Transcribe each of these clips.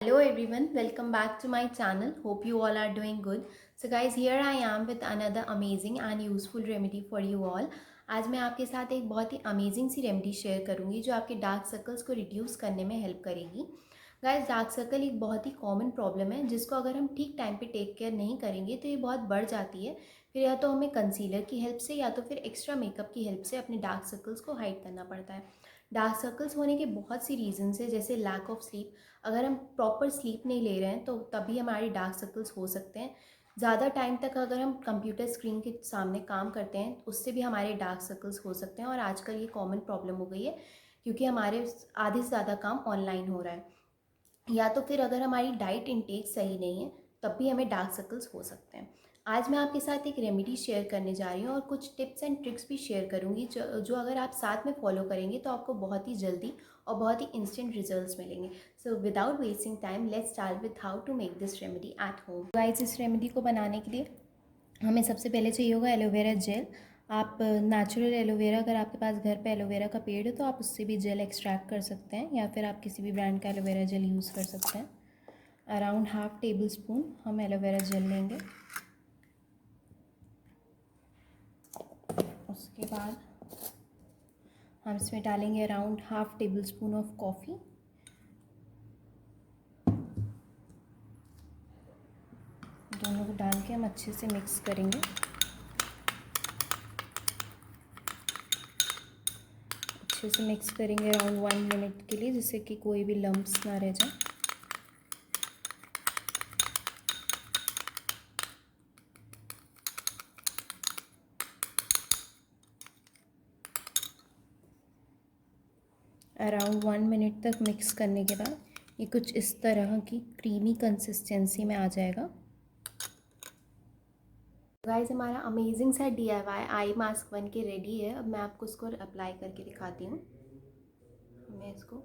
Hello everyone, welcome back to my channel. Hope you all are doing good. So guys, here I am with another amazing and useful remedy for you all. आज मैं आपके साथ एक बहुत ही amazing सी remedy share करूंगी जो आपके dark circles को रिड्यूस करने में हेल्प करेगी। गाइस, डार्क सर्कल एक बहुत ही कॉमन प्रॉब्लम है जिसको अगर हम ठीक टाइम पे टेक केयर नहीं करेंगे तो ये बहुत बढ़ जाती है। फिर या तो हमें कंसीलर की हेल्प से या तो फिर एक्स्ट्रा मेकअप की हेल्प से अपने डार्क सर्कल्स को हाइड करना पड़ता है। डार्क सर्कल्स होने के बहुत सी रीजंस है, जैसे लैक ऑफ स्लीप। अगर हम प्रॉपर स्लीप नहीं ले रहे हैं तो तभी हमारे डार्क सर्कल्स हो सकते हैं। ज़्यादा टाइम तक अगर हम कंप्यूटर स्क्रीन के सामने काम करते हैं उससे भी हमारे डार्क सर्कल्स हो सकते हैं, और आजकल ये कॉमन प्रॉब्लम हो गई है क्योंकि हमारे आधे से ज़्यादा काम ऑनलाइन हो रहा है। या तो फिर अगर हमारी डाइट इनटेक सही नहीं है तब भी हमें डार्क सर्कल्स हो सकते हैं। आज मैं आपके साथ एक रेमेडी शेयर करने जा रही हूँ और कुछ टिप्स एंड ट्रिक्स भी शेयर करूँगी जो अगर आप साथ में फॉलो करेंगे तो आपको बहुत ही जल्दी और बहुत ही इंस्टेंट रिजल्ट्स मिलेंगे। So without wasting time let's start with how to make this remedy at home. Guys, इस रेमेडी को बनाने के लिए हमें सबसे पहले चाहिए होगा एलोवेरा जेल। आप नेचुरल एलोवेरा, अगर आपके पास घर पे एलोवेरा का पेड़ है तो आप उससे भी जेल एक्सट्रैक्ट कर सकते हैं, या फिर आप किसी भी ब्रांड का एलोवेरा जेल यूज़ कर सकते हैं। अराउंड हाफ टेबल स्पून हम एलोवेरा जेल लेंगे। उसके बाद हम इसमें डालेंगे around half table spoon of coffee. दोनों को डाल के हम अच्छे से मिक्स करेंगे। अच्छे से मिक्स करेंगे अराउंड 1 मिनट के लिए, जिससे कि कोई भी लम्प्स ना रह जाए। अराउंड 1 मिनट तक मिक्स करने के बाद ये कुछ इस तरह की क्रीमी कंसिस्टेंसी में आ जाएगा। गाइस, हमारा अमेजिंग सा DIY आई मास्क बन के रेडी है। अब मैं आपको इसको अप्लाई करके दिखाती हूँ। हमें इसको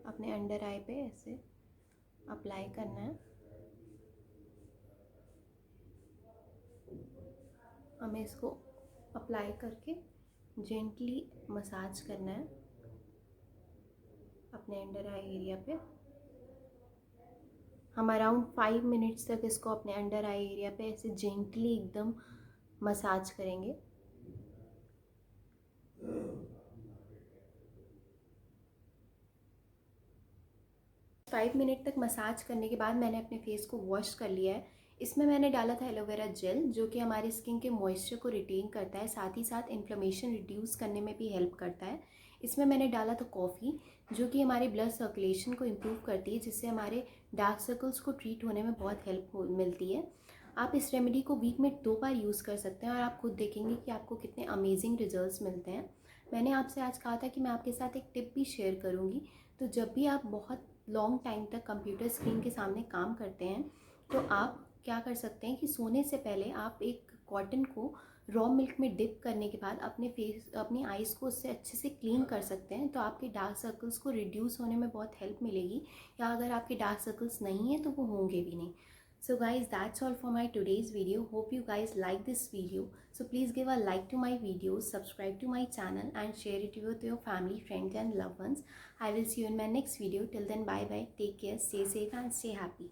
अपने अंडर आई पे ऐसे अप्लाई करना है। हमें इसको अप्लाई करके जेंटली मसाज करना है अपने अंडर आई एरिया पे। हम अराउंड 5 मिनट्स तक इसको अपने अंडर आई एरिया पे ऐसे जेंटली एकदम मसाज करेंगे। फाइव मिनट तक मसाज करने के बाद मैंने अपने फेस को वॉश कर लिया है। इसमें मैंने डाला था एलोवेरा जेल, जो कि हमारे स्किन के मॉइस्चर को रिटेन करता है, साथ ही साथ इन्फ्लेमेशन रिड्यूस करने में भी हेल्प करता है। इसमें मैंने डाला था कॉफ़ी, जो कि हमारे ब्लड सर्कुलेशन को इम्प्रूव करती है, जिससे हमारे डार्क सर्कल्स को ट्रीट होने में बहुत हेल्प मिलती है। आप इस रेमेडी को वीक में 2 बार यूज़ कर सकते हैं और आप खुद देखेंगे कि आपको कितने अमेजिंग रिजल्ट्स मिलते हैं। मैंने आपसे आज कहा था कि मैं आपके साथ एक टिप भी शेयर करूँगी। तो जब भी आप बहुत लॉन्ग टाइम तक कंप्यूटर स्क्रीन के सामने काम करते हैं तो आप क्या कर सकते हैं कि सोने से पहले आप एक कॉटन को रॉ मिल्क में डिप करने के बाद अपनी आइज़ को उससे अच्छे से क्लीन कर सकते हैं। तो आपके डार्क सर्कल्स को रिड्यूस होने में बहुत हेल्प मिलेगी, या अगर आपके डार्क सर्कल्स नहीं हैं तो वो होंगे भी नहीं। So guys, that's all for my today's video. Hope you guys like this video. So please give a like to my videos, subscribe to my channel and share it with your family, friends and loved ones. I will see you in my next video. Till then, bye bye. Take care, stay safe and stay happy.